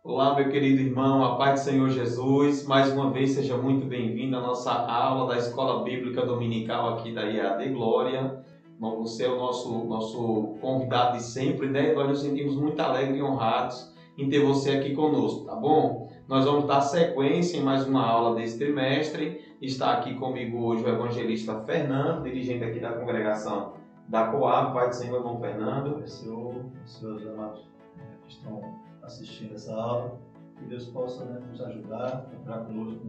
Olá, meu querido irmão, a paz do Senhor Jesus. Mais uma vez, seja muito bem-vindo à nossa aula da Escola Bíblica Dominical aqui da IAD Glória. Bom, você é o nosso convidado de sempre, né? Nós nos sentimos muito alegres e honrados em ter você aqui conosco, tá bom? Nós vamos dar sequência em mais uma aula desse trimestre. Está aqui comigo hoje o evangelista Fernando, dirigente aqui da congregação da Coab. Pai do Senhor, irmão Fernando. Senhores amados que estão assistindo essa aula, que Deus possa nos ajudar, entrar conosco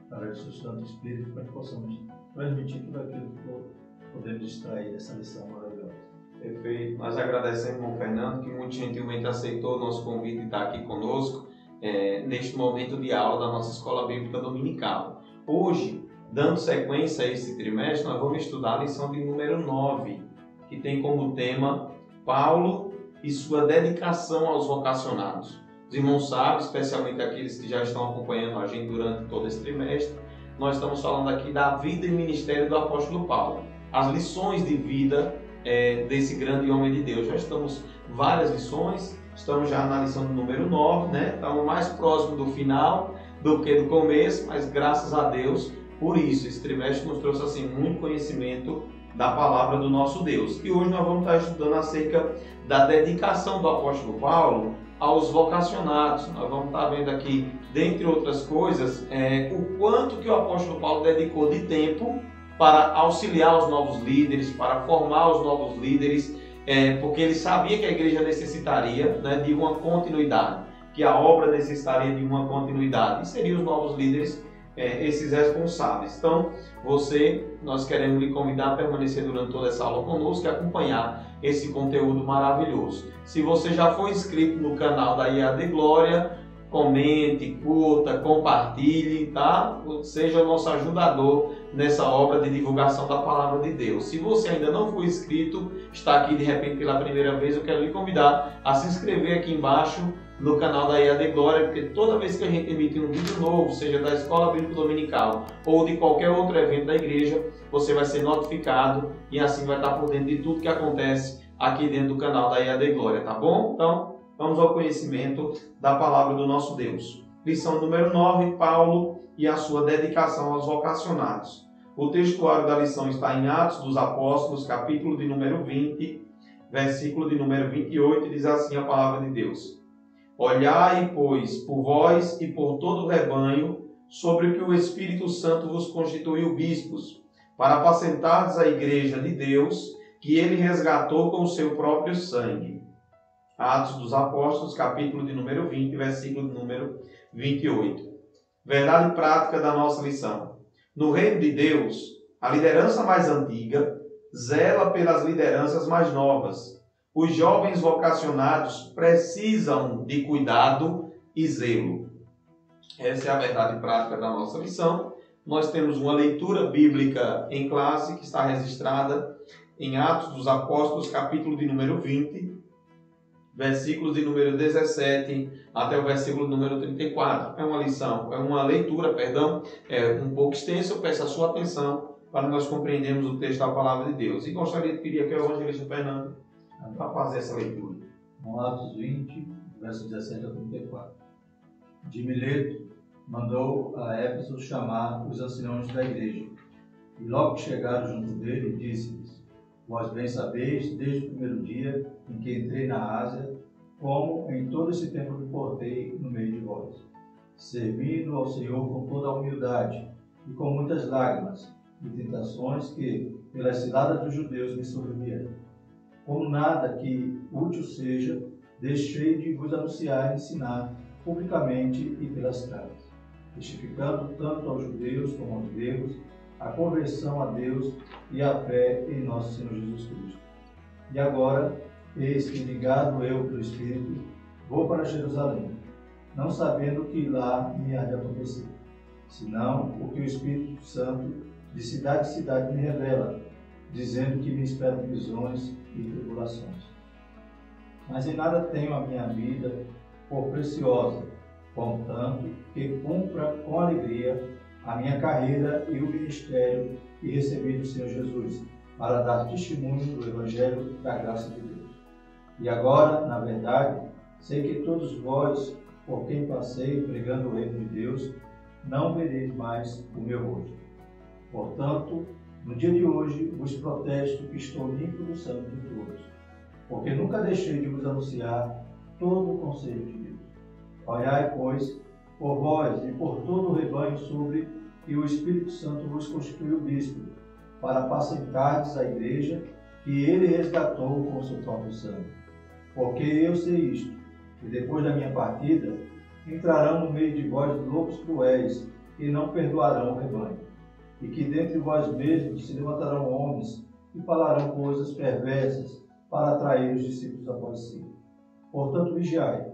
através do seu Santo Espírito, para que possamos transmitir tudo aquilo que podemos extrair dessa lição maravilhosa. Perfeito. Nós agradecemos, irmão Fernando, que muito gentilmente aceitou o nosso convite de estar aqui conosco neste momento de aula da nossa Escola Bíblica Dominical. Hoje, dando sequência a esse trimestre, nós vamos estudar a lição de número 9, que tem como tema Paulo e sua dedicação aos vocacionados. Os irmãos sabem, especialmente aqueles que já estão acompanhando a gente durante todo esse trimestre, nós estamos falando aqui da vida e ministério do apóstolo Paulo, as lições de vida desse grande homem de Deus. Já estamos várias lições, estamos já na lição do número 9, né? Estamos mais próximo do final do que do começo, mas graças a Deus por isso. Esse trimestre nos trouxe assim muito conhecimento da palavra do nosso Deus. E hoje nós vamos estar estudando acerca da dedicação do apóstolo Paulo aos vocacionados. Nós vamos estar vendo aqui, dentre outras coisas, o quanto que o apóstolo Paulo dedicou de tempo para auxiliar os novos líderes, para formar os novos líderes, porque ele sabia que a igreja necessitaria, né, de uma continuidade, que a obra necessitaria de uma continuidade, e seriam os novos líderes esses responsáveis. Então, nós queremos lhe convidar a permanecer durante toda essa aula conosco e acompanhar esse conteúdo maravilhoso. Se você já foi inscrito no canal da IAD Glória, comente, curta, compartilhe, tá? Seja o nosso ajudador nessa obra de divulgação da Palavra de Deus. Se você ainda não foi inscrito, está aqui de repente pela primeira vez, eu quero lhe convidar a se inscrever aqui embaixo no canal da IAD Glória, porque toda vez que a gente emitir um vídeo novo, seja da Escola Bíblica Dominical ou de qualquer outro evento da igreja, você vai ser notificado e assim vai estar por dentro de tudo que acontece aqui dentro do canal da IAD Glória, tá bom? Então, vamos ao conhecimento da palavra do nosso Deus. Lição número 9, Paulo e a sua dedicação aos vocacionados. O textuário da lição está em Atos dos Apóstolos, capítulo de número 20, versículo de número 28, diz assim a palavra de Deus. Olhai, pois, por vós e por todo o rebanho, sobre o que o Espírito Santo vos constituiu bispos, para apacentardes a igreja de Deus, que ele resgatou com o seu próprio sangue. Atos dos Apóstolos, capítulo de número 20, versículo de número 28. Verdade prática da nossa lição. No reino de Deus, a liderança mais antiga zela pelas lideranças mais novas. Os jovens vocacionados precisam de cuidado e zelo. Essa é a verdade prática da nossa lição. Nós temos uma leitura bíblica em classe que está registrada em Atos dos Apóstolos, capítulo de número 20, versículos de número 17 até o versículo número 34. É uma leitura, um pouco extensa. Eu peço a sua atenção para nós compreendermos o texto da palavra de Deus. E gostaria de pedir aqui ao evangelista Fernando para fazer essa leitura. Atos 20, versos 17 a 34. De Mileto mandou a Éfeso chamar os anciãos da igreja. E logo que chegaram junto dele, disse-lhes: Vós bem sabeis, desde o primeiro dia em que entrei na Ásia, como em todo esse tempo me portei no meio de vós, servindo ao Senhor com toda a humildade e com muitas lágrimas e tentações que, pelas ciladas dos judeus, me sobrevieram. Como nada que útil seja, deixei de vos anunciar e ensinar publicamente e pelas cartas, testificando tanto aos judeus como aos gregos a conversão a Deus e a fé em nosso Senhor Jesus Cristo. E agora, eis que, ligado eu pelo Espírito, vou para Jerusalém, não sabendo o que lá me há de acontecer, senão o que o Espírito Santo de cidade em cidade me revela, dizendo que me esperam visões e tribulações. Mas em nada tenho a minha vida por preciosa, contanto que cumpra com alegria a minha carreira e o ministério que recebi do Senhor Jesus, para dar testemunho do Evangelho da graça de Deus. E agora, na verdade, sei que todos vós por quem passei pregando o reino de Deus, não vereis mais o meu rosto. Portanto, no dia de hoje vos protesto que estou limpo do sangue de todos, porque nunca deixei de vos anunciar todo o conselho de Deus. Olhai, pois, por vós e por todo o rebanho sobre que o Espírito Santo vos constituiu bispo, para apacentardes a igreja que ele resgatou com o seu próprio sangue. Porque eu sei isto, que depois da minha partida, entrarão no meio de vós lobos cruéis, e não perdoarão o rebanho. E que dentre vós mesmos se levantarão homens, e falarão coisas perversas, para atrair os discípulos após si. Portanto, vigiai,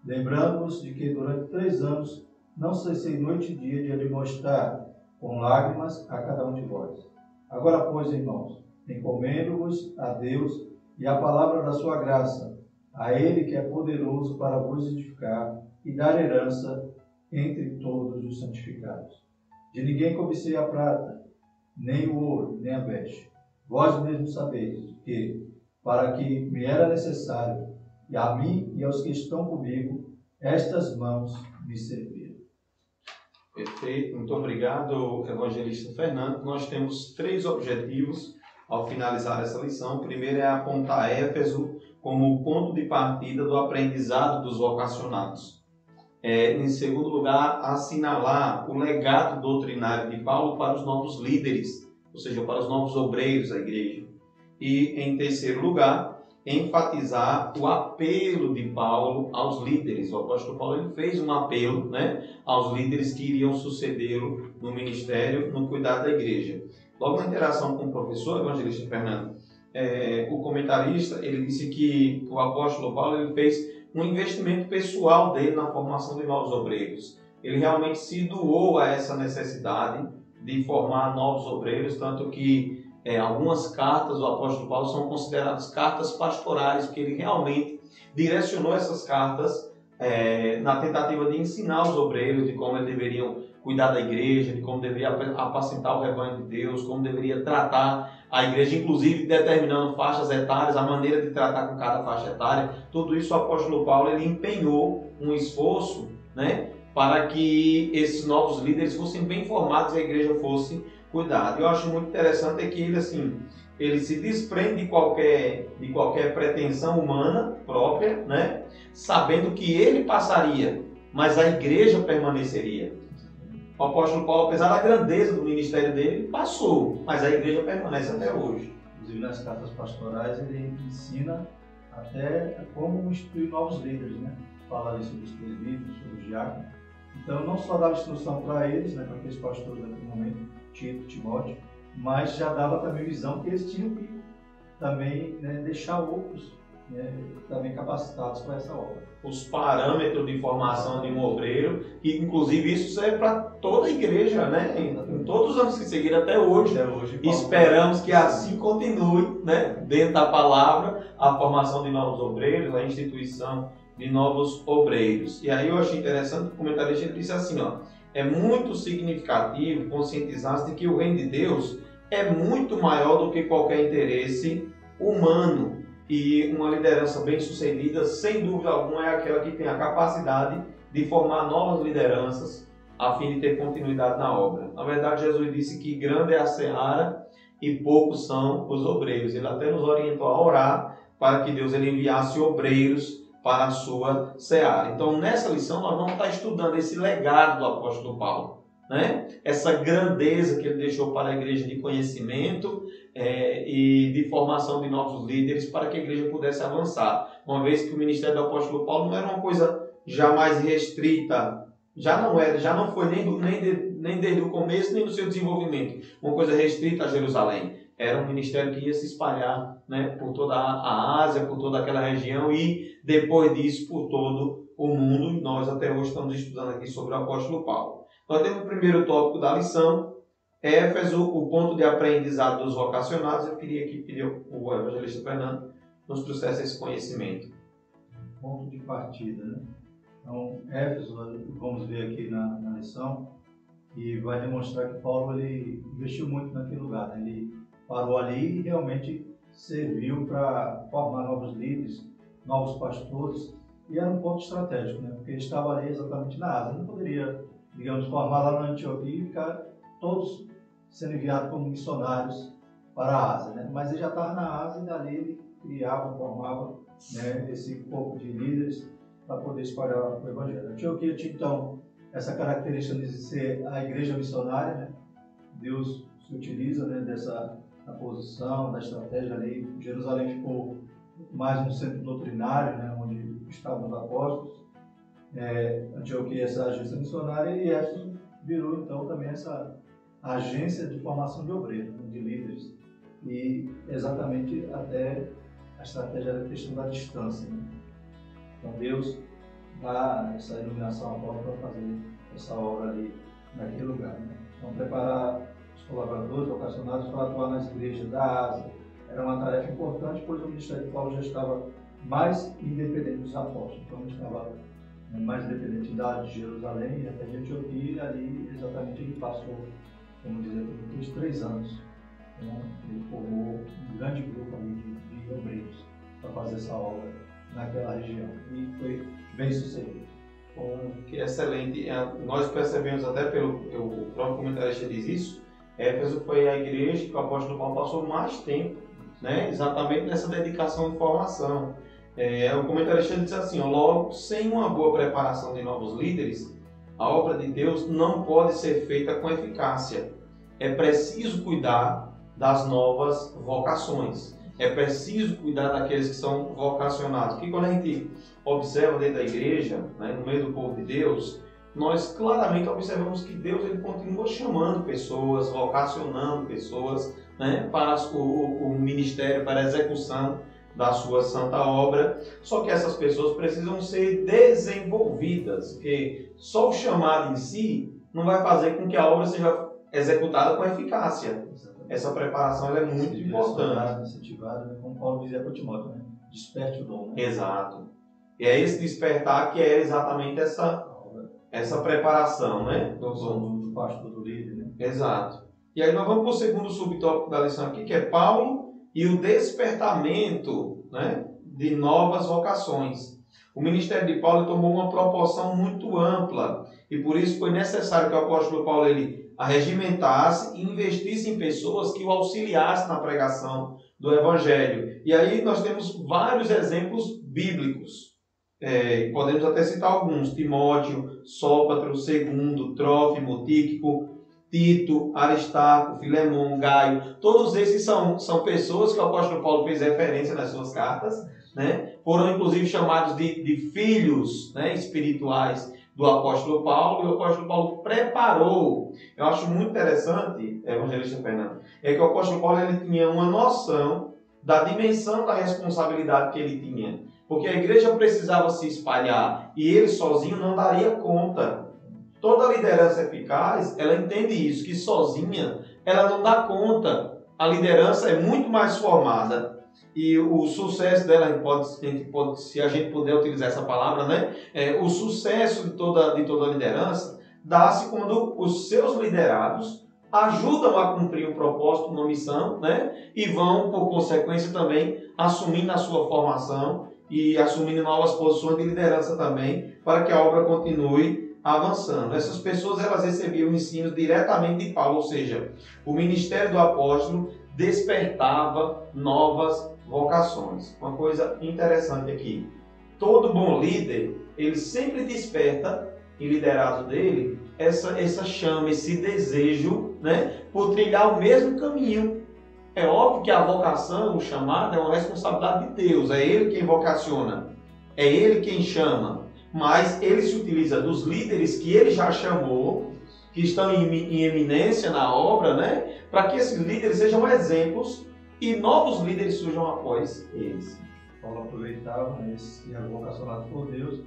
lembrando-vos de que durante 3 anos não cessei noite e dia de admoestar com lágrimas a cada um de vós. Agora, pois, irmãos, encomendo-vos a Deus e à palavra da sua graça, a Ele que é poderoso para vos edificar e dar herança entre todos os santificados. De ninguém cobicei a prata, nem o ouro, nem a veste. Vós mesmos sabeis que, para que me era necessário, e a mim e aos que estão comigo, estas mãos me serviram. Perfeito, muito obrigado, evangelista Fernando. Nós temos 3 objetivos ao finalizar essa lição. O primeiro é apontar Éfeso como ponto de partida do aprendizado dos vocacionados. Em segundo lugar, assinalar o legado doutrinário de Paulo para os novos líderes, ou seja, para os novos obreiros da igreja. E, em terceiro lugar, enfatizar o apelo de Paulo aos líderes. O apóstolo Paulo ele fez um apelo, aos líderes que iriam sucedê-lo no ministério, no cuidado da igreja. Logo na interação com o professor, evangelista Fernando, o comentarista, ele disse que o apóstolo Paulo ele fez um investimento pessoal dele na formação de novos obreiros. Ele realmente se doou a essa necessidade de formar novos obreiros, tanto que algumas cartas do apóstolo Paulo são consideradas cartas pastorais, porque ele realmente direcionou essas cartas na tentativa de ensinar os obreiros de como eles deveriam cuidar da igreja, de como deveria apacentar o rebanho de Deus, como deveria tratar a igreja, inclusive determinando faixas etárias, a maneira de tratar com cada faixa etária. Tudo isso o apóstolo Paulo ele empenhou um esforço, para que esses novos líderes fossem bem formados e a igreja fosse cuidado. Eu acho muito interessante é que ele se desprende de qualquer pretensão humana própria, sabendo que ele passaria, mas a igreja permaneceria. O apóstolo Paulo, apesar da grandeza do ministério dele, passou, mas a igreja permanece até hoje. Inclusive nas cartas pastorais ele ensina até como instituir novos líderes, Fala ali sobre os presbíteros, sobre os diáconos. Então não só dava instrução para eles, para aqueles pastores naquele momento, Tito, Timóteo, mas já dava também visão que eles tinham que também deixar outros também capacitados para essa obra. Os parâmetros de formação de um obreiro, e inclusive isso serve para toda a igreja, em todos os anos que seguiram até hoje. Esperamos que assim continue, dentro da palavra, a formação de novos obreiros, a instituição de novos obreiros. E aí eu achei interessante que o comentarista disse assim, é muito significativo conscientizar-se de que o reino de Deus é muito maior do que qualquer interesse humano, e uma liderança bem-sucedida, sem dúvida alguma, é aquela que tem a capacidade de formar novas lideranças a fim de ter continuidade na obra. Na verdade, Jesus disse que grande é a seara e poucos são os obreiros. Ele até nos orientou a orar para que Deus ele enviasse obreiros para a sua seara. Então, nessa lição, nós vamos estar estudando esse legado do apóstolo Paulo, essa grandeza que ele deixou para a igreja de conhecimento e de formação de novos líderes para que a igreja pudesse avançar. Uma vez que o ministério do apóstolo Paulo não era uma coisa jamais restrita, já não foi nem desde o começo, nem do seu desenvolvimento, uma coisa restrita a Jerusalém. Era um ministério que ia se espalhar por toda a Ásia, por toda aquela região e depois disso por todo o mundo. E nós até hoje estamos estudando aqui sobre o apóstolo Paulo. Nós temos o primeiro tópico da lição, Éfeso, o ponto de aprendizado dos vocacionados. Eu queria que o evangelista Fernando nos trouxesse esse conhecimento. Ponto de partida, Então, Éfeso, vamos ver aqui na lição, e vai demonstrar que Paulo ele investiu muito naquele lugar. Ele parou ali e realmente serviu para formar novos líderes, novos pastores, E era um ponto estratégico, né? Porque ele estava ali exatamente na Ásia. Ele não poderia, digamos, formar lá na Antioquia e ficar todos sendo enviados como missionários para a Ásia, né? Mas ele já estava na Ásia e dali ele criava, formava, né, esse corpo de líderes para poder espalhar o Evangelho. A Antioquia tinha, então, essa característica de ser a igreja missionária, né? Deus se utiliza, né, dessa da posição, da estratégia ali. Jerusalém ficou mais um centro doutrinário, né, onde estavam os apóstolos. Antioquia essa agência missionária e Éfeso virou então também essa agência de formação de obreiros, né, de líderes. E exatamente até a estratégia da questão da distância, né? Então Deus dá essa iluminação a Paulo para fazer essa obra ali naquele lugar, né? Então preparar os colaboradores vocacionados para atuar nas igrejas da Ásia era uma tarefa importante, pois o ministério de Paulo já estava mais independente dos apóstolos, então ele estava mais independente de Jerusalém e até de Antioquia, e ali exatamente ele passou, como dizer, uns 3 anos. Então, ele formou um grande grupo ali de obreiros para fazer essa obra naquela região e foi bem sucedido. Que excelente. Nós percebemos até o próprio comentarista diz isso. Éfeso foi a igreja que o apóstolo Paulo passou mais tempo, né? Exatamente nessa dedicação de formação. O comentarista diz assim: logo, sem uma boa preparação de novos líderes, a obra de Deus não pode ser feita com eficácia. É preciso cuidar das novas vocações. É preciso cuidar daqueles que são vocacionados. Porque quando a gente observa dentro da igreja, né, no meio do povo de Deus, nós claramente observamos que Deus ele continua chamando pessoas, vocacionando pessoas, né, para o ministério, para a execução da sua santa obra. Só que essas pessoas precisam ser desenvolvidas, porque só o chamado em si não vai fazer com que a obra seja executada com eficácia. Essa preparação ela é muito importante. Incentivada, né? Como Paulo dizia para Timóteo, né? Desperte o dom. Né? Exato. E é esse despertar que é exatamente essa preparação, né? Do pastor, do líder, né? Exato. E aí nós vamos para o segundo subtópico da lição aqui, que é Paulo e o despertamento, né, de novas vocações. O ministério de Paulo tomou uma proporção muito ampla e por isso foi necessário que o apóstolo Paulo ele arregimentasse e investisse em pessoas que o auxiliassem na pregação do Evangelho. E aí nós temos vários exemplos bíblicos. Podemos até citar alguns: Timóteo, Sópatro, Segundo, Trófimo, Tíquico, Tito, Aristarco, Filemão, Gaio. Todos esses são pessoas que o apóstolo Paulo fez referência nas suas cartas, né? Foram inclusive chamados de filhos, né, espirituais do apóstolo Paulo, e o apóstolo Paulo preparou. Eu acho muito interessante, evangelista Fernando, é que o apóstolo Paulo ele tinha uma noção da dimensão da responsabilidade que ele tinha, porque a igreja precisava se espalhar e ele sozinho não daria conta. Toda liderança eficaz, ela entende isso, que sozinha ela não dá conta. A liderança é muito mais formada. E o sucesso dela, se a gente puder utilizar essa palavra, né? O sucesso de toda liderança dá-se quando os seus liderados ajudam a cumprir um propósito, uma missão, né? E vão, por consequência, também assumindo a sua formação e assumindo novas posições de liderança também, para que a obra continue avançando. Essas pessoas elas recebiam ensino diretamente de Paulo, ou seja, o ministério do apóstolo despertava novas vocações. Uma coisa interessante aqui: todo bom líder, ele sempre desperta em liderado dele essa chama, esse desejo, né, por trilhar o mesmo caminho. É óbvio que a vocação, o chamado, é uma responsabilidade de Deus. É Ele quem vocaciona, é Ele quem chama. Mas Ele se utiliza dos líderes que Ele já chamou, que estão em eminência na obra, né, para que esses líderes sejam exemplos e novos líderes surjam após eles. Paulo aproveitava, né, esses que eram vocacionados por Deus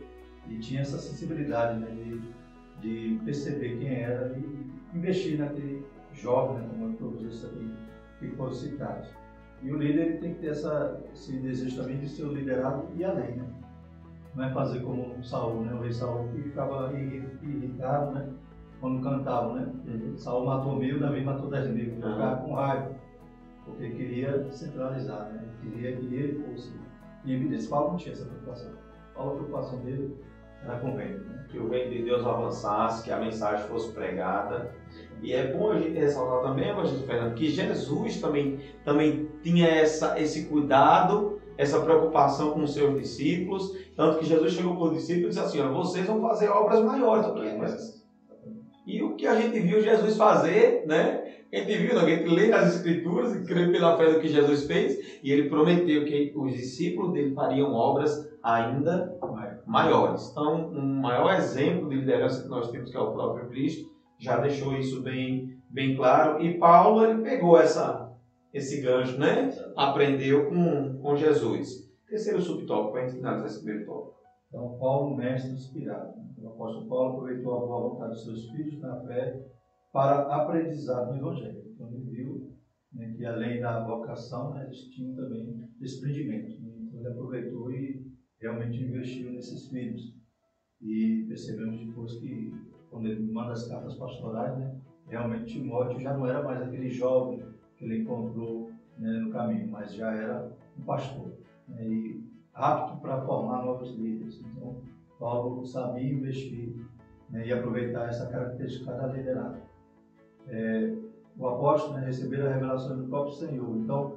e tinha essa sensibilidade, né, de perceber quem era e investir naquele jovem, né, como todos esses aqui que foram citados. E o líder ele tem que ter esse desejo também de ser o liderado e além, né? Não é fazer como Saul, né? O rei Saul que ficava irritado, né, quando cantavam, né? Saul matou 1000, Davi matou 10.000, ficava com raiva, porque queria centralizar, né? Queria que ele fosse em evidência. Paulo não tinha essa preocupação. a preocupação dele era com o reino, né? Que o reino de Deus avançasse, que a mensagem fosse pregada. E é bom a gente ressaltar também, Evangelho Fernando, que Jesus também tinha esse cuidado, essa preocupação com os seus discípulos, tanto que Jesus chegou para os discípulos e disse assim, vocês vão fazer obras maiores do que essas. E o que a gente viu Jesus fazer, né? A gente lê nas Escrituras e crê pela fé do que Jesus fez, e ele prometeu que os discípulos dele fariam obras ainda maiores. Então, um maior exemplo de liderança que nós temos, que é o próprio Cristo, já deixou isso bem claro. E Paulo, ele pegou esse gancho, né? Aprendeu com Jesus. Terceiro subtópico, para a gente finalizar esse primeiro tópico. Então, Paulo, mestre inspirado. O apóstolo Paulo aproveitou a boa vontade dos seus filhos na fé para aprendizado no Evangelho. Então, ele viu, né, que além da vocação, né, eles tinham também desprendimento. Então, ele aproveitou e realmente investiu nesses filhos. E percebemos depois que, quando ele manda as cartas pastorais, né, realmente Timóteo já não era mais aquele jovem que ele encontrou, né, no caminho, mas já era um pastor, né, e apto para formar novos líderes. Então, Paulo sabia investir, né, e aproveitar essa característica da liderança. O apóstolo, né, recebeu a revelação do próprio Senhor. Então,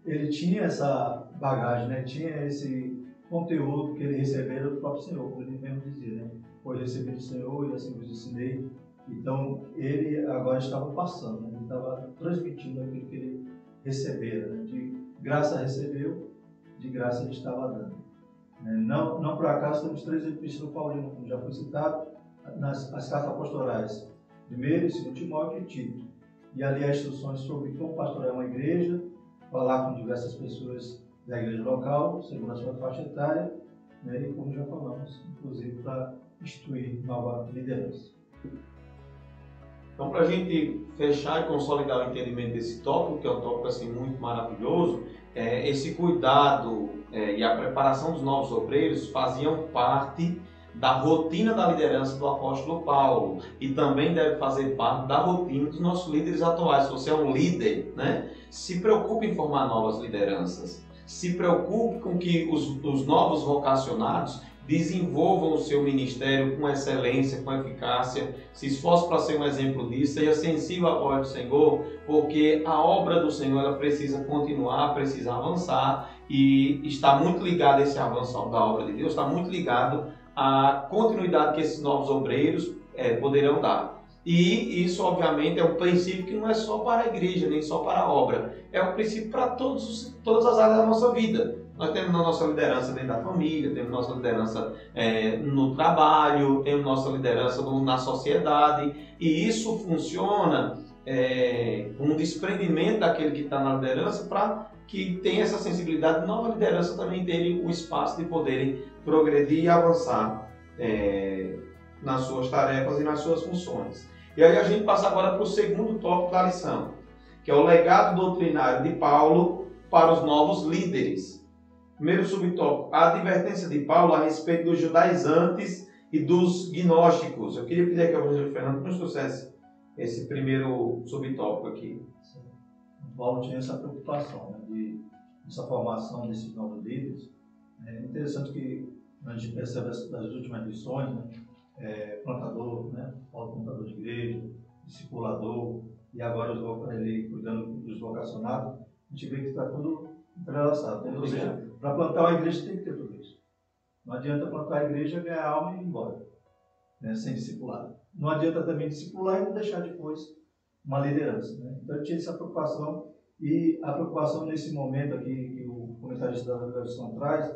ele tinha essa bagagem, né, tinha esse conteúdo que ele recebeu do próprio Senhor, como ele mesmo dizia, né? Foi recebido do Senhor e assim vos ensinei. Então, ele agora estava passando, né? Ele estava transmitindo aquilo que ele recebera, né? De graça recebeu, de graça ele estava dando. Não por acaso temos 3 epístolas paulinas, como já foi citado, as cartas pastorais, 1º e 2º Timóteo e Tito. E ali há instruções sobre como pastorear uma igreja, falar com diversas pessoas da igreja local, segundo a sua faixa etária, né, e como já falamos, inclusive para instituir nova liderança. Então, para a gente fechar e consolidar o entendimento desse tópico, que é um tópico assim, muito maravilhoso, esse cuidado e a preparação dos novos obreiros faziam parte da rotina da liderança do apóstolo Paulo e também deve fazer parte da rotina dos nossos líderes atuais. Se você é um líder, né, se preocupe em formar novas lideranças. Se preocupe com que os novos vocacionados desenvolvam o seu ministério com excelência, com eficácia, se esforce para ser um exemplo disso, seja sensível à voz do Senhor, porque a obra do Senhor ela precisa continuar, precisa avançar, e está muito ligado esse avanço da obra de Deus, está muito ligado à continuidade que esses novos obreiros poderão dar. E isso, obviamente, é um princípio que não é só para a igreja, nem só para a obra. É um princípio para todas as áreas da nossa vida. Nós temos a nossa liderança dentro da família, temos nossa liderança no trabalho, temos nossa liderança na sociedade. E isso funciona com um desprendimento daquele que está na liderança para que tenha essa sensibilidade de nova liderança também terem o espaço de poderem progredir e avançar nas suas tarefas e nas suas funções. E aí a gente passa agora para o segundo tópico da lição, que é o legado doutrinário de Paulo para os novos líderes. Primeiro subtópico, a advertência de Paulo a respeito dos judaizantes e dos gnósticos. Eu queria pedir que o Evangelho Fernando nos trouxesse esse primeiro subtópico aqui. Paulo tinha essa preocupação, né, dessa formação desses novos líderes. É interessante que a gente percebe nas últimas lições, né, plantador, né, plantador de igreja, discipulador, e agora ele cuidando dos vocacionados, a gente vê que está tudo entrelaçado. Ou seja, para plantar uma igreja tem que ter tudo isso. Não adianta plantar a igreja, ganhar alma e ir embora, né, sem discipulado. Não adianta também discipular e não deixar depois uma liderança, né? Então ele tinha essa preocupação, e a preocupação nesse momento aqui que o comentarista da Revolução traz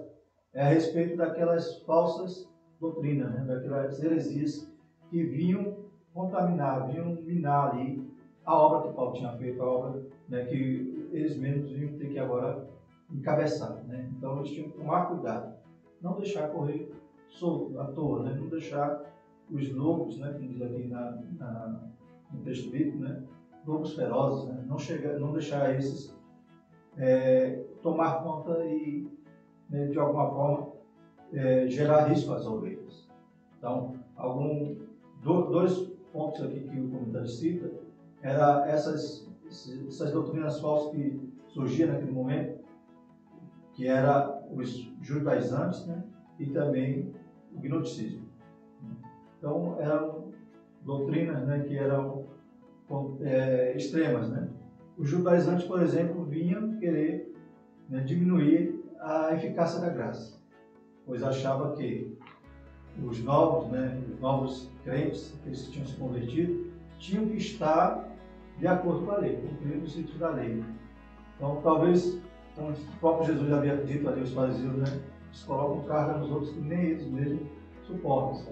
é a respeito daquelas falsas doutrinas, né? Daquelas heresias que vinham contaminar, vinham minar ali a obra que Paulo tinha feito, a obra, né, que eles mesmos vinham ter que agora encabeçar, né? Então eles tinham que tomar cuidado, não deixar correr solto, à toa, né? Não deixar os lobos, né, como diz aqui no texto bíblico, né, lobos ferozes, né? Não deixar esses tomar conta e, né, de alguma forma gerar risco às ovelhas. Então, dois pontos aqui que o comentário cita era essas doutrinas falsas que surgiam naquele momento, que era os judaizantes, né, e também o gnosticismo. Então, eram doutrinas, né, que eram extremas, né? Os judaizantes, por exemplo, vinham querer, né, diminuir a eficácia da graça, pois achava que os novos crentes, aqueles que tinham se convertido, tinham que estar de acordo com a lei, cumprir os ritos da lei. Então, talvez, como o próprio Jesus havia dito ali aos fariseus, né, eles colocam carga nos outros que nem eles mesmos suportam.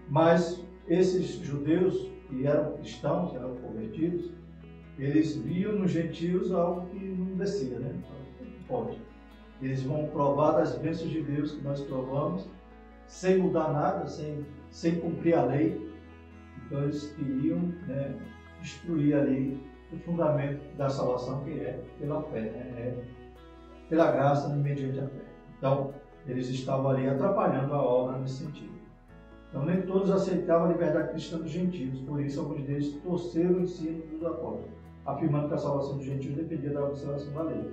Mas esses judeus, que eram cristãos, eram convertidos, eles viam nos gentios algo que não descia, né? Não pode. Eles vão provar das bênçãos de Deus que nós provamos, sem mudar nada, sem cumprir a lei. Então eles queriam, né, destruir ali o fundamento da salvação, que é pela fé, né? É pela graça mediante a fé. Então eles estavam ali atrapalhando a obra nesse sentido. Então nem todos aceitavam a liberdade cristã dos gentios, por isso alguns deles torceram o ensino dos apóstolos, afirmando que a salvação dos gentios dependia da observação da lei.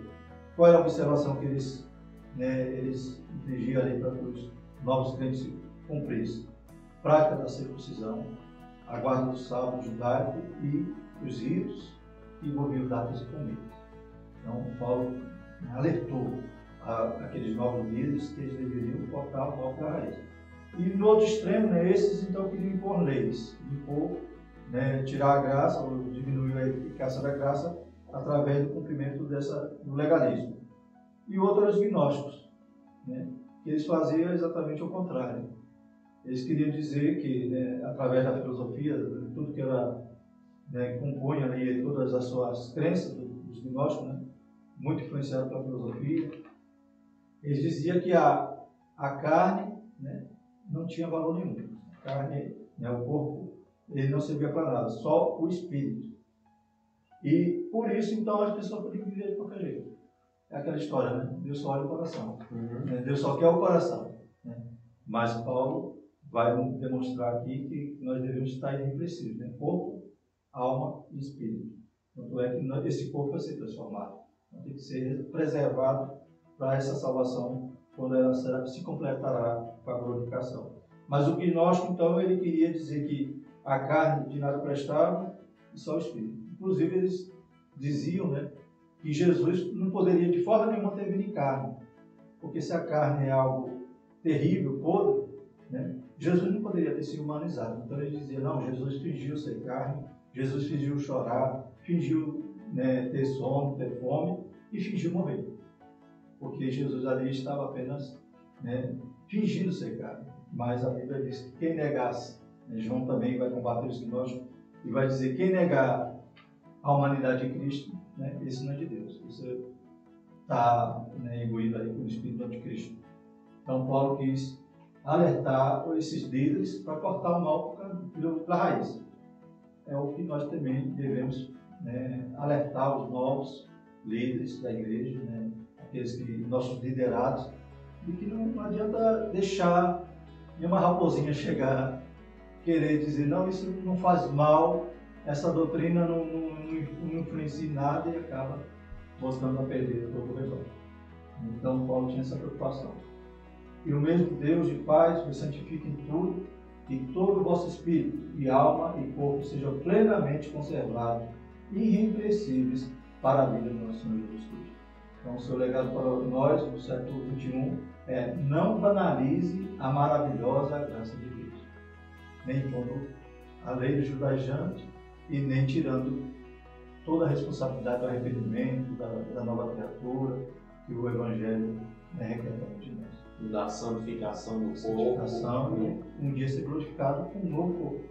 Qual era a observação que eles infligiam ali para que os novos crentes cumprissem? Prática da circuncisão, a guarda do sábado judaico e os ritos que envolviam datas e comidas. Então Paulo alertou aqueles novos líderes que eles deveriam cortar o mal pela raiz. E no outro extremo, né, esses então queriam impor leis, tirar a graça, ou diminuir a eficácia da graça através do cumprimento do legalismo. E outro eram os gnósticos, né, que eles faziam exatamente o contrário. Eles queriam dizer que, né, através da filosofia, tudo que era, né, compunha ali todas as suas crenças dos gnósticos, né, muito influenciado pela filosofia, eles diziam que a carne, né, não tinha valor nenhum. A carne, né, o corpo, ele não servia para nada, só o espírito. E por isso, então, as pessoas podiam viver de qualquer jeito. É aquela história, né? Deus só olha o coração. Deus só quer o coração. Né? Mas Paulo vai demonstrar aqui que nós devemos estar irrepreensíveis, né? Corpo, alma e espírito. Tanto é que esse corpo vai ser transformado. Então, tem que ser preservado para essa salvação, quando ela se completará com a glorificação. Mas o gnóstico, então, ele queria dizer que a carne de nada prestava e só o espírito. Inclusive, eles diziam, né, que Jesus não poderia de forma nenhuma ter vindo em carne, porque se a carne é algo terrível, podre, né, Jesus não poderia ter sido humanizado. Então eles diziam, não, Jesus fingiu ser carne, Jesus fingiu chorar, fingiu, né, ter sono, ter fome e fingiu morrer. Porque Jesus ali estava apenas, né, fingindo ser carne. Mas a Bíblia diz que quem negasse, né, João também vai combater os gnósticos e vai dizer, quem negar a humanidade de Cristo, né, esse não é de Deus. Você está, né, imbuído ali pelo Espírito Anticristo. Então Paulo quis alertar esses líderes para cortar o mal pela raiz. É o que nós também devemos, né, alertar os novos líderes da igreja, né, aqueles que nossos liderados, de que não adianta deixar nenhuma raposinha chegar, querer dizer, não, isso não faz mal, essa doutrina não influencia em nada, e acaba botando a perder todo o rebanho. Então Paulo tinha essa preocupação. E o mesmo Deus de paz vos santifique em tudo, e todo o vosso espírito, e alma e corpo sejam plenamente conservados, irrepreensíveis para a vida do nosso Senhor Jesus Cristo. Então, o seu legado para nós, no século XXI, é: não banalize a maravilhosa graça de Deus, nem pondo a lei do judaizante e nem tirando toda a responsabilidade do arrependimento, da nova criatura, que o Evangelho, né, requer de nós. Da santificação do corpo. Santificação e um dia ser glorificado com um novo corpo.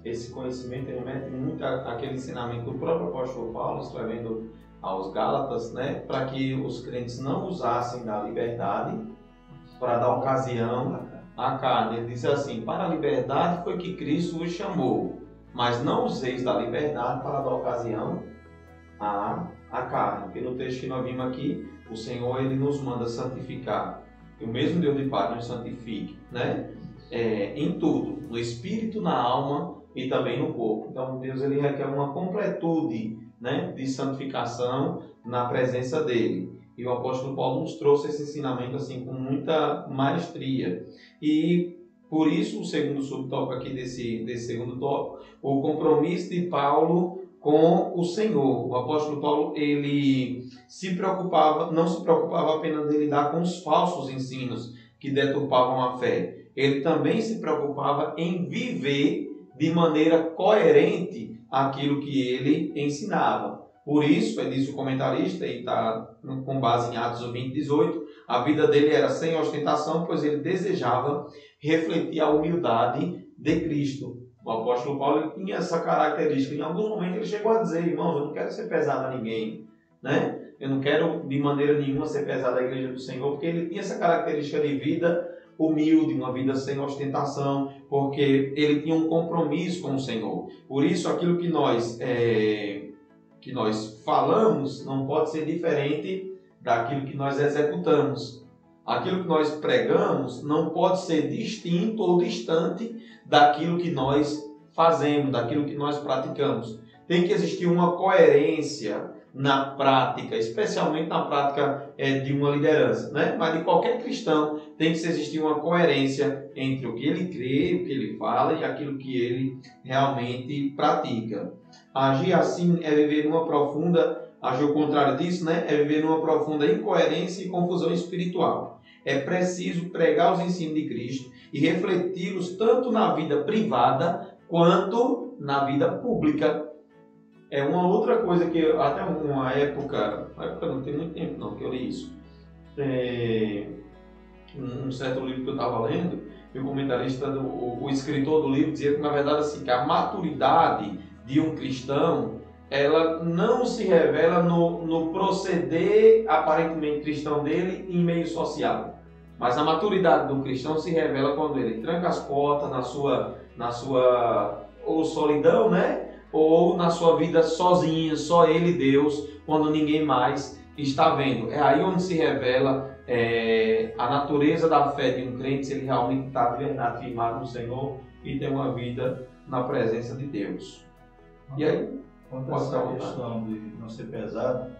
Esse conhecimento remete muito àquele ensinamento do próprio apóstolo Paulo, escrevendo aos Gálatas, né, para que os crentes não usassem da liberdade para dar ocasião à carne. Ele diz assim: para a liberdade foi que Cristo os chamou, mas não useis da liberdade para dar ocasião à carne. Porque no texto que nós vimos aqui, o Senhor, ele nos manda santificar. E o mesmo Deus de paz nos santifique, né? Em tudo, no espírito, na alma e também no corpo. Então Deus, ele requer uma completude, né, de santificação na presença dele. E o apóstolo Paulo nos trouxe esse ensinamento assim com muita maestria. E por isso o segundo subtópico aqui desse segundo tópico, o compromisso de Paulo com o Senhor. O apóstolo Paulo, ele não se preocupava apenas de lidar com os falsos ensinos que deturpavam a fé. Ele também se preocupava em viver de maneira coerente aquilo que ele ensinava. Por isso, diz o comentarista, e está com base em Atos 20:18, a vida dele era sem ostentação, pois ele desejava refletir a humildade de Cristo. O apóstolo Paulo ele tinha essa característica. Em alguns momentos ele chegou a dizer: irmãos, eu não quero ser pesado a ninguém, né? Eu não quero de maneira nenhuma ser pesado à igreja do Senhor, porque ele tinha essa característica de vida humilde, uma vida sem ostentação, porque ele tinha um compromisso com o Senhor. Por isso, aquilo que nós falamos não pode ser diferente daquilo que nós executamos. Aquilo que nós pregamos não pode ser distinto ou distante daquilo que nós fazemos, daquilo que nós praticamos. Tem que existir uma coerência na prática, especialmente na prática de uma liderança, né? Mas de qualquer cristão tem que existir uma coerência entre o que ele crê, o que ele fala e aquilo que ele realmente pratica. Agir assim é viver numa profunda, agir o contrário disso, né? É viver numa profunda incoerência e confusão espiritual. É preciso pregar os ensinos de Cristo e refleti-los tanto na vida privada quanto na vida pública. É uma outra coisa que até uma época não tem muito tempo não que eu li isso. Um certo livro que eu estava lendo, e o comentarista, o escritor do livro dizia que na verdade assim, que a maturidade de um cristão, ela não se revela no proceder aparentemente cristão dele em meio social. Mas a maturidade do cristão se revela quando ele tranca as portas na sua ou solidão, né? Ou na sua vida sozinho, só ele e Deus, quando ninguém mais está vendo. É aí onde se revela a natureza da fé de um crente, se ele realmente está de verdade firmado no Senhor e tem uma vida na presença de Deus. E aí, quanto a essa questão de não ser pesado,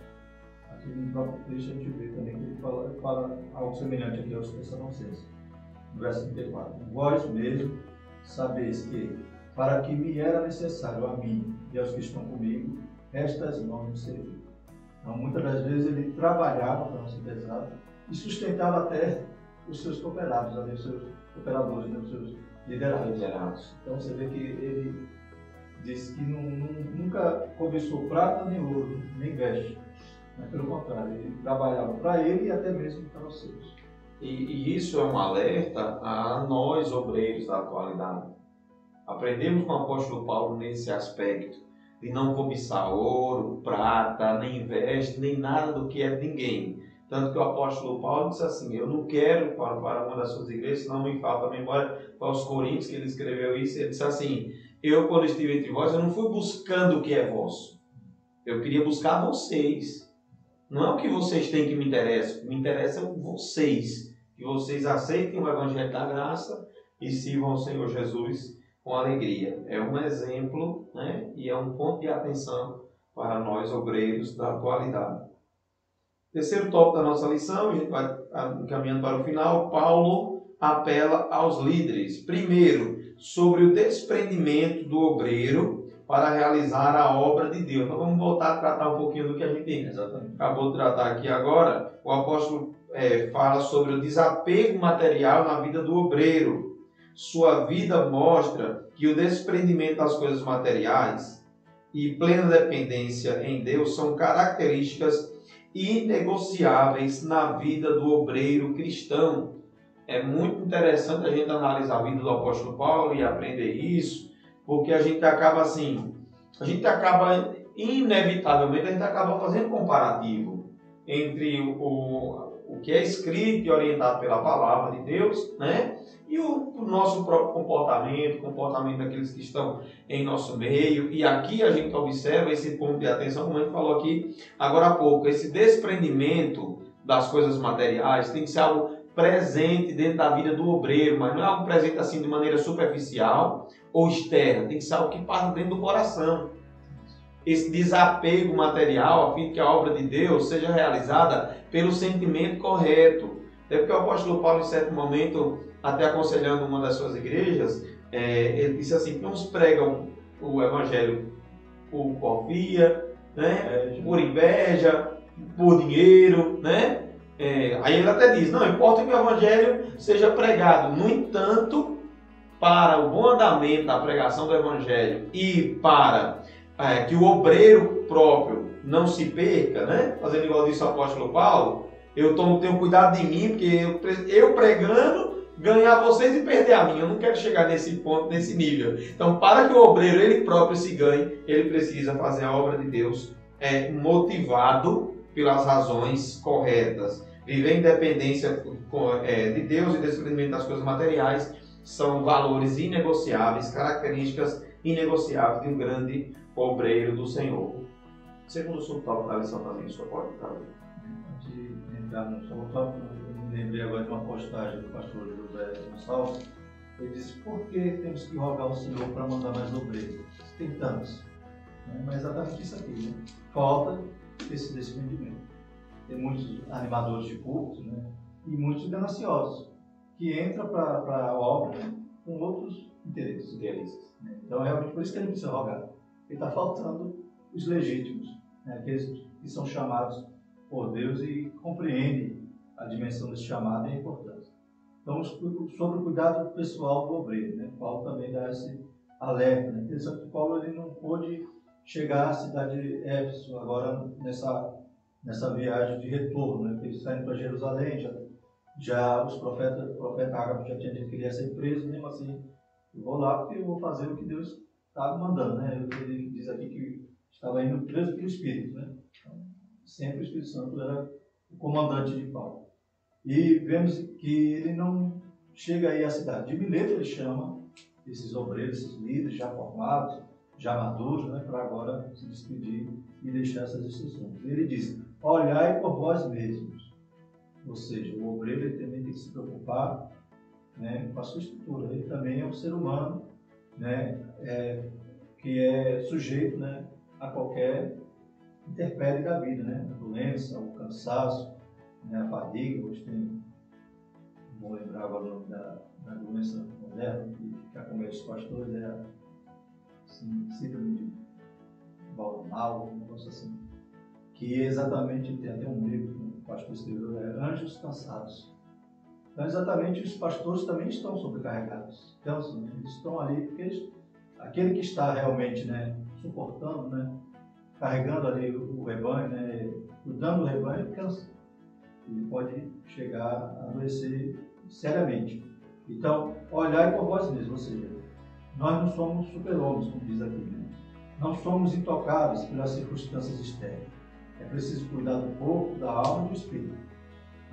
aqui no próprio texto a gente vê também que ele fala algo semelhante aqui aos Tessalonicenses. No verso 34. Vós mesmo sabeis que, para que me era necessário a mim e aos que estão comigo, estas mãos me serviam. Então, muitas das vezes ele trabalhava para não ser pesado e sustentava até os seus cooperados, os seus operadores, os seus liderados. Então você vê que ele disse que nunca cobiçou prata nem ouro, nem veste. Mas pelo contrário, ele trabalhava para ele e até mesmo para os seus. E isso é um alerta a nós, obreiros da atualidade. Aprendemos com o apóstolo Paulo nesse aspecto, de não cobiçar ouro, prata, nem veste, nem nada do que é de ninguém. Tanto que o apóstolo Paulo disse assim: eu não quero para uma das suas igrejas, senão me falta a memória, para os Coríntios que ele escreveu isso, ele disse assim: eu quando estive entre vós, eu não fui buscando o que é vosso, eu queria buscar vocês. Não é o que vocês têm que me interessa vocês, que vocês aceitem o Evangelho da Graça e sirvam ao Senhor Jesus com alegria. É um exemplo, né? E é um ponto de atenção para nós, obreiros da atualidade. Terceiro tópico da nossa lição, a gente vai caminhando para o final. Paulo apela aos líderes. Primeiro, sobre o desprendimento do obreiro para realizar a obra de Deus. Então vamos voltar a tratar um pouquinho do que a gente acabou de tratar aqui agora. O apóstolo fala sobre o desapego material na vida do obreiro. Sua vida mostra que o desprendimento das coisas materiais e plena dependência em Deus são características inegociáveis na vida do obreiro cristão. É muito interessante a gente analisar a vida do apóstolo Paulo e aprender isso, porque a gente acaba inevitavelmente, fazendo comparativo entre o que é escrito e orientado pela palavra de Deus, né? E o nosso próprio comportamento daqueles que estão em nosso meio. E aqui a gente observa esse ponto de atenção, como a gente falou aqui agora há pouco, esse desprendimento das coisas materiais tem que ser algo presente dentro da vida do obreiro, mas não é algo presente assim de maneira superficial ou externa, tem que ser algo que parte dentro do coração. esse desapego material, a fim de que a obra de Deus seja realizada pelo sentimento correto. Até porque o apóstolo Paulo, em certo momento, até aconselhando uma das suas igrejas, ele disse assim, que uns pregam o evangelho por porfia, né? Por inveja, por dinheiro, né? Aí ele até diz, não importa que o evangelho seja pregado, no entanto, para o bom andamento da pregação do evangelho e para que o obreiro próprio não se perca, né? Fazendo igual disse o apóstolo Paulo, eu tenho cuidado de mim, porque eu pregando, ganhar vocês e perder a mim. Eu não quero chegar nesse ponto, nesse nível. Então, para que o obreiro ele próprio se ganhe, ele precisa fazer a obra de Deus motivado pelas razões corretas. Viver em dependência de Deus e desprendimento das coisas materiais são valores inegociáveis, características inegociáveis de um grande obreiro do Senhor. Segundo o subtópico da lição também, o senhor pode estar ali. Antes de entrar no subtópico, eu me lembrei agora de uma postagem do pastor José Gonçalves. Ele disse, por que temos que rogar ao Senhor para mandar mais obreiros? Tem tantos. Mas exatamente isso aqui, né? Falta esse desprendimento. Tem muitos animadores de cultos, né? E muitos gananciosos, que entram para a obra, né? Com outros interesses. Então, é realmente por isso que ele precisa rogar. Ele está faltando os legítimos, né? Aqueles que são chamados por Deus e compreendem a dimensão desse chamado e a importância. Então, sobre o cuidado pessoal do obreiro, né? Paulo também dá esse alerta. Né? Interessante que Paulo ele não pôde chegar à cidade de Éfeso agora nessa viagem de retorno, né? Porque ele está indo para Jerusalém, já o profeta Ágabo já tinha dito que ele ia ser preso, mesmo assim, eu vou lá porque eu vou fazer o que Deus está mandando, né? Ele diz aqui que estava indo preso pelo Espírito, né? Então, sempre o Espírito Santo era o comandante de Paulo. E vemos que ele não chega aí à cidade de Mileto, ele chama esses obreiros, esses líderes já formados, já maduros, né? Para agora se despedir e deixar essas instruções. Ele diz, olhai por vós mesmos. Ou seja, o obreiro ele também tem que se preocupar, né, com a sua estrutura. Ele também é um ser humano, né, que é sujeito, né, a qualquer intempérie da vida, né, a doença, o cansaço, né, a fadiga. Hoje tem, não vou lembrar agora o nome da doença moderna que acomete os pastores, é a síndrome de Balonal, um negócio assim, que exatamente tem até um livro que o pastor escreveu, Anjos Cansados. Então, exatamente, os pastores também estão sobrecarregados. Então, eles estão ali, porque aquele que está realmente, né, suportando, né, carregando ali o rebanho, né, cuidando do rebanho, cansa. Ele pode chegar a adoecer seriamente. Então, olhai por vós mesmos, ou seja, nós não somos super-homens, como diz aqui, né? Não somos intocáveis pelas circunstâncias externas. É preciso cuidar do corpo, da alma e do espírito.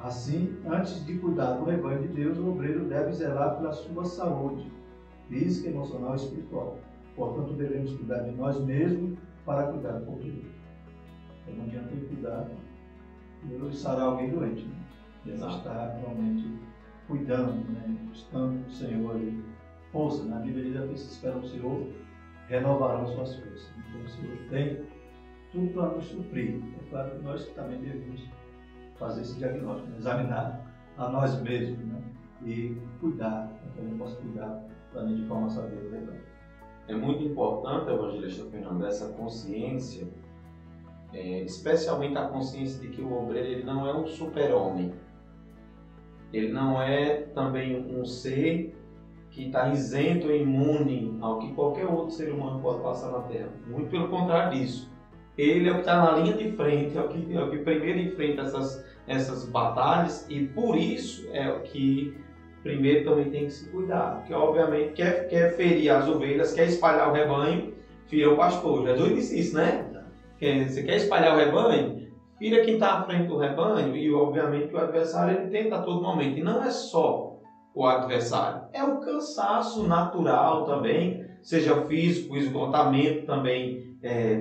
Assim, antes de cuidar do rebanho de Deus, o obreiro deve zelar pela sua saúde física, emocional e espiritual. Portanto, devemos cuidar de nós mesmos para cuidar do corpo de Deus. Então, não adianta ele cuidar e sarar alguém doente, né? Ele está realmente cuidando, né? Estando o Senhor ali. Força, na Bíblia diz que se esperam o Senhor, renovarão suas forças. Então, o Senhor tem tudo para nos suprir. É claro que nós também devemos fazer esse diagnóstico, né? Examinar a nós mesmos, né? E cuidar, para que eu possa cuidar também de forma sadia. É muito importante, evangelista Fernando, essa consciência, especialmente a consciência de que o obreiro ele não é um super-homem. Ele não é também um ser que está isento e imune ao que qualquer outro ser humano pode passar na Terra. Muito pelo contrário disso. Ele é o que está na linha de frente, é o que primeiro enfrenta essas batalhas, e por isso é o que primeiro também tem que se cuidar. Porque obviamente quer ferir as ovelhas, quer espalhar o rebanho, fira o pastor. Jesus disse isso, né? Você quer espalhar o rebanho, fira quem está à frente do rebanho, e obviamente que o adversário ele tenta a todo momento. E não é só o adversário, é o cansaço natural também, seja físico, esgotamento também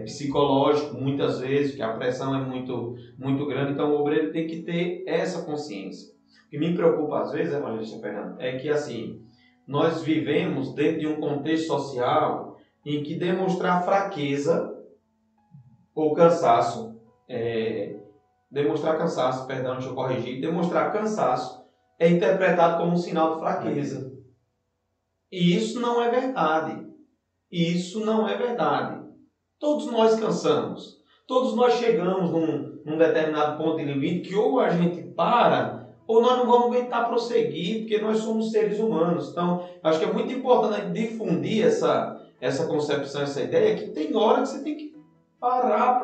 psicológico, muitas vezes, que a pressão é muito, muito grande. Então o obreiro tem que ter essa consciência. O que me preocupa às vezes, evangelista Fernando, é que assim, nós vivemos dentro de um contexto social em que demonstrar fraqueza ou cansaço, demonstrar cansaço, perdão, deixa eu corrigir, demonstrar cansaço é interpretado como um sinal de fraqueza. E isso não é verdade. Isso não é verdade. Todos nós cansamos. Todos nós chegamos num determinado ponto de limite que ou a gente para, ou nós não vamos aguentar prosseguir, porque nós somos seres humanos. Então, acho que é muito importante difundir essa concepção, essa ideia, que tem hora que você tem que parar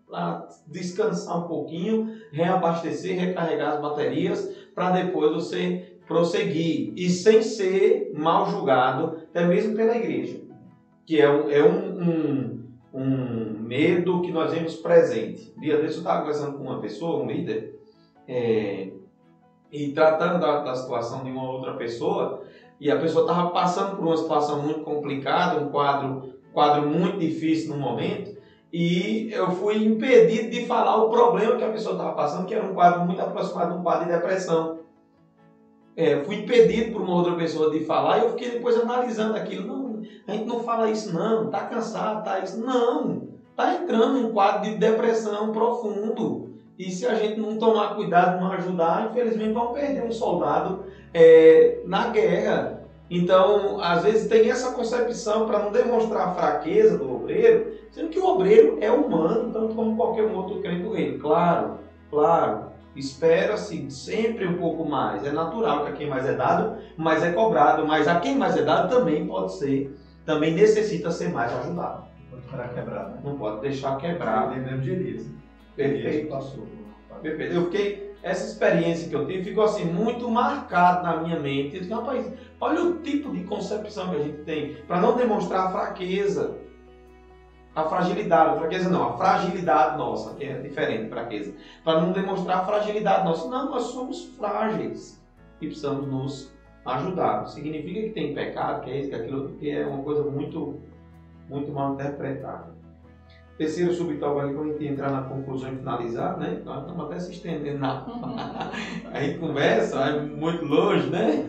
para descansar um pouquinho, reabastecer, recarregar as baterias, para depois você prosseguir. E sem ser mal julgado, até mesmo pela igreja. Que é um medo que nós vemos presente. Um dia desse eu estava conversando com uma pessoa, um líder, e tratando da situação de uma outra pessoa, e a pessoa estava passando por uma situação muito complicada, um quadro muito difícil no momento, e eu fui impedido de falar o problema que a pessoa estava passando, que era um quadro muito aproximado de um quadro de depressão. Fui impedido por uma outra pessoa de falar, e eu fiquei depois analisando aquilo. Não, a gente não fala isso não, está cansado, tá isso. Não, está entrando num quadro de depressão profundo. E se a gente não tomar cuidado, não ajudar, infelizmente vamos perder um soldado na guerra. Então, às vezes tem essa concepção para não demonstrar a fraqueza do obreiro, sendo que o obreiro é humano, tanto como qualquer outro crente do reino. Claro, espera-se sempre um pouco mais. É natural que a quem mais é dado, mais é cobrado. Mas a quem mais é dado também pode ser, também necessita ser mais ajudado. Não pode parar quebrar, né? Não pode deixar quebrar. Lembrando de Elias. Perfeito. Passou. Perfeito. Essa experiência que eu tive ficou assim muito marcada na minha mente. Eu disse, rapaz, olha o tipo de concepção que a gente tem para não demonstrar a fraqueza. A fragilidade nossa, que é diferente, fraqueza. Para não demonstrar a fragilidade nossa. Não, nós somos frágeis e precisamos nos ajudar. Significa que tem pecado, que é isso, que é aquilo, que é uma coisa muito, muito mal interpretada. Terceiro subtópico ali, quando a gente entrar na conclusão e finalizar, né? Nós estamos até se estendendo a gente conversa, vai muito longe, né?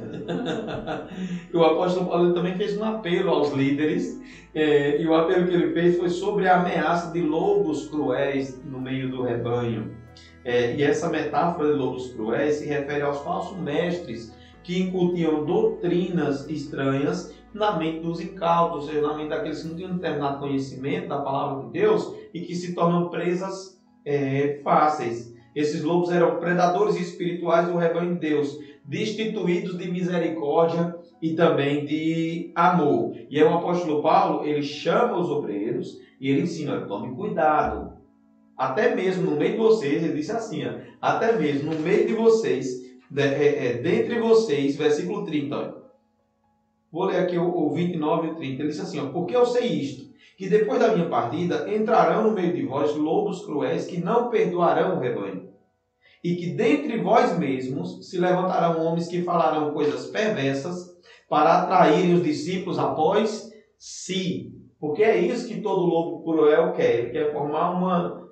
E o apóstolo Paulo também fez um apelo aos líderes, e o apelo que ele fez foi sobre a ameaça de lobos cruéis no meio do rebanho. E essa metáfora de lobos cruéis se refere aos falsos mestres que incutiam doutrinas estranhas na mente dos incautos, ou seja, na mente daqueles que não tinham determinado conhecimento da palavra de Deus e que se tornam presas fáceis. Esses lobos eram predadores espirituais do rebanho de Deus, destituídos de misericórdia e também de amor. E aí o apóstolo Paulo, ele chama os obreiros e ele ensina, tome cuidado. Até mesmo no meio de vocês, ele disse assim, até mesmo no meio de vocês, dentre vocês, versículo 30, olha. Vou ler aqui o 29 e o 30. Ele disse assim, porque eu sei isto, que depois da minha partida entrarão no meio de vós lobos cruéis que não perdoarão o rebanho. E que dentre vós mesmos se levantarão homens que falarão coisas perversas para atraírem os discípulos após si. Porque é isso que todo lobo cruel quer. Ele quer formar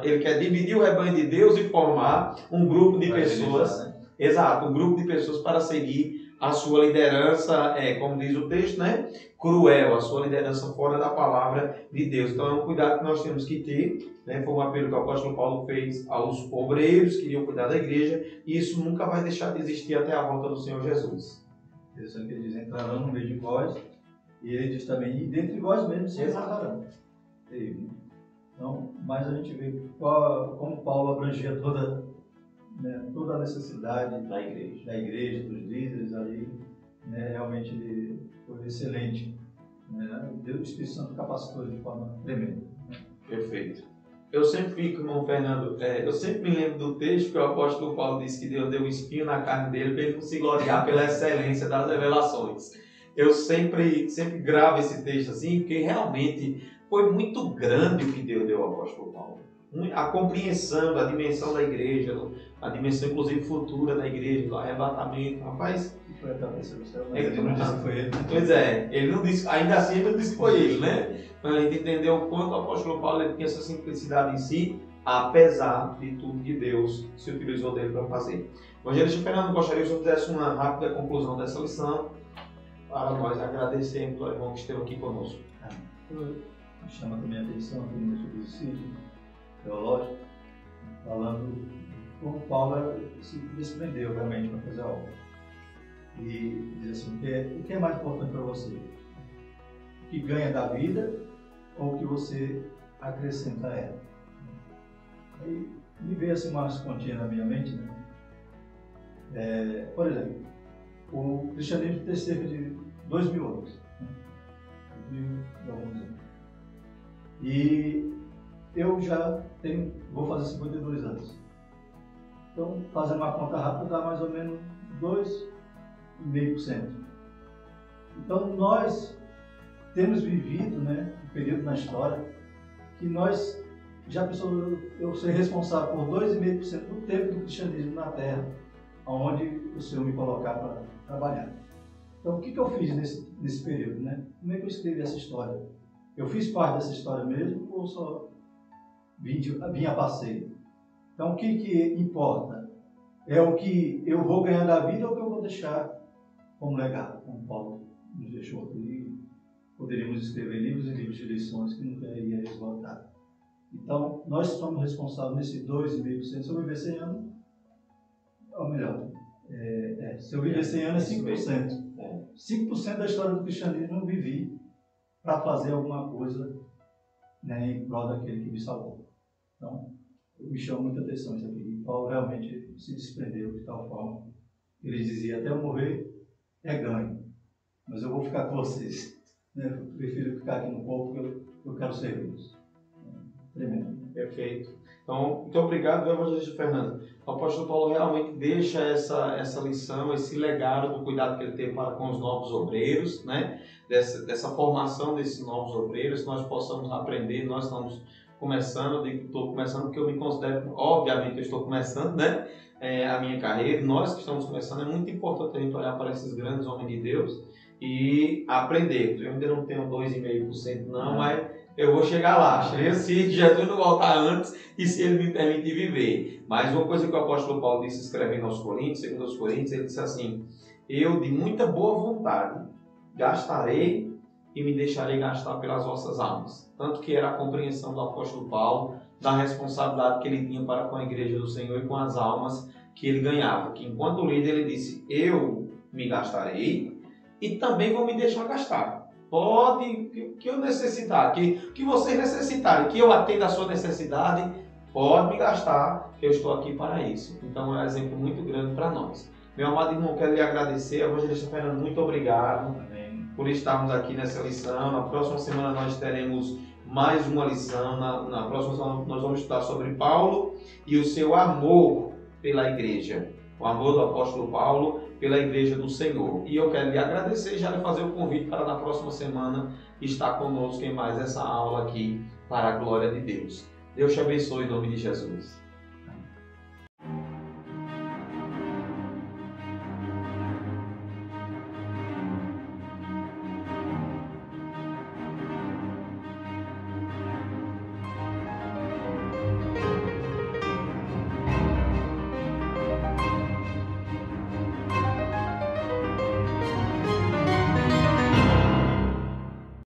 ele quer dividir o rebanho de Deus e formar um grupo de pessoas. Né? Exato, um grupo de pessoas para seguir a sua liderança, como diz o texto, né? Cruel, a sua liderança fora da palavra de Deus. Então é um cuidado que nós temos que ter, né? Foi um apelo que o apóstolo Paulo fez aos obreiros que iriam cuidar da igreja, e isso nunca vai deixar de existir até a volta do Senhor Jesus. Interessante que ele diz, entrarão no meio de vós, e ele diz também, e dentre vós mesmos se levantarão. Então, mas a gente vê como Paulo abrangia toda a necessidade da igreja, dos líderes ali, né, realmente foi excelente. Né? Deus, o Espírito Santo capacitou de forma tremenda. Né? Perfeito. Eu sempre fico, irmão Fernando, eu sempre me lembro do texto que o apóstolo Paulo disse que Deus deu um espinho na carne dele para ele não se gloriar pela excelência das revelações. Eu sempre gravo esse texto assim, porque realmente foi muito grande o que Deus deu ao apóstolo Paulo. A compreensão da dimensão da igreja, a dimensão inclusive futura da igreja, do arrebatamento, rapaz. Foi a cabeça do céu, mas ele não disse que foi ele. Pois é, ele não disse, ainda assim ele não disse que foi ele, né? Mas a gente entendeu o quanto o apóstolo Paulo ele tinha essa simplicidade em si, apesar de tudo que Deus se utilizou dele para fazer. Evangelista Fernando, gostaria que eu fizesse uma rápida conclusão dessa lição, para nós agradecermos ao irmão que esteve aqui conosco. me chama também a atenção aqui no subsídio teológico, falando como Paulo se desprendeu realmente para fazer a obra. E diz assim, o que é mais importante para você? O que ganha da vida ou o que você acrescenta a ela? Aí me veio assim umas continhas na minha mente, né? Por exemplo, o cristianismo tem cerca de 2.000 anos, né? 2.000 e alguns anos. E eu já vou fazer 52 anos. Então, fazendo uma conta rápida, dá mais ou menos 2,5%. Então, nós temos vivido, né, um período na história que nós já pensou, eu ser responsável por 2,5% do tempo do cristianismo na Terra, onde o Senhor me colocar para trabalhar. Então, o que eu fiz nesse período, né? Como é que eu escrevi essa história? Eu fiz parte dessa história mesmo ou só vim a passeio? Então, o que importa? É o que eu vou ganhar da vida ou o que eu vou deixar como legado, como Paulo nos deixou aqui. Poderíamos escrever livros e livros de lições que nunca iria esgotar. Então, nós somos responsáveis nesse 2,5%. Se eu viver 100 anos, ou melhor, se eu viver 100 anos é 5%. 5% da história do cristianismo eu vivi para fazer alguma coisa, né, em prol daquele que me salvou. Então, me chama muita atenção isso aqui. E Paulo realmente se desprendeu de tal forma que ele dizia, até eu morrer é ganho, mas eu vou ficar com vocês. Né? Eu prefiro ficar aqui no povo porque eu quero servi-los. Tremendo. Perfeito. Então, muito obrigado, evangelista Fernando. O apóstolo Paulo realmente deixa essa lição, esse legado do cuidado que ele teve para com os novos obreiros, né? Dessa formação desses novos obreiros, que nós possamos aprender. Nós estamos começando, eu digo que estou começando porque eu me considero, obviamente eu estou começando, né? A minha carreira. Nós que estamos começando, é muito importante a gente olhar para esses grandes homens de Deus e aprender. Eu ainda não tenho 2,5% não, mas eu vou chegar lá, se Jesus não voltar antes e se Ele me permitir viver. Mas uma coisa que o apóstolo Paulo disse escrevendo aos Coríntios, segundo aos Coríntios, ele disse assim, eu de muita boa vontade gastarei e me deixarei gastar pelas vossas almas. Tanto que era a compreensão do apóstolo Paulo da responsabilidade que ele tinha para com a igreja do Senhor e com as almas que ele ganhava. Que enquanto líder ele disse, eu me gastarei e também vou me deixar gastar. Pode, que eu necessitar, que vocês necessitarem, que eu atenda a sua necessidade, pode me gastar, que eu estou aqui para isso. Então é um exemplo muito grande para nós. Meu amado irmão, quero lhe agradecer. Evangelista Fernando, muito obrigado. Amém. Por estarmos aqui nessa lição. Na próxima semana nós teremos mais uma lição. Na próxima semana nós vamos estudar sobre Paulo e o seu amor pela igreja. O amor do apóstolo Paulo pela igreja do Senhor. E eu quero lhe agradecer e já lhe fazer o convite para na próxima semana estar conosco em mais essa aula aqui para a glória de Deus. Deus te abençoe em nome de Jesus.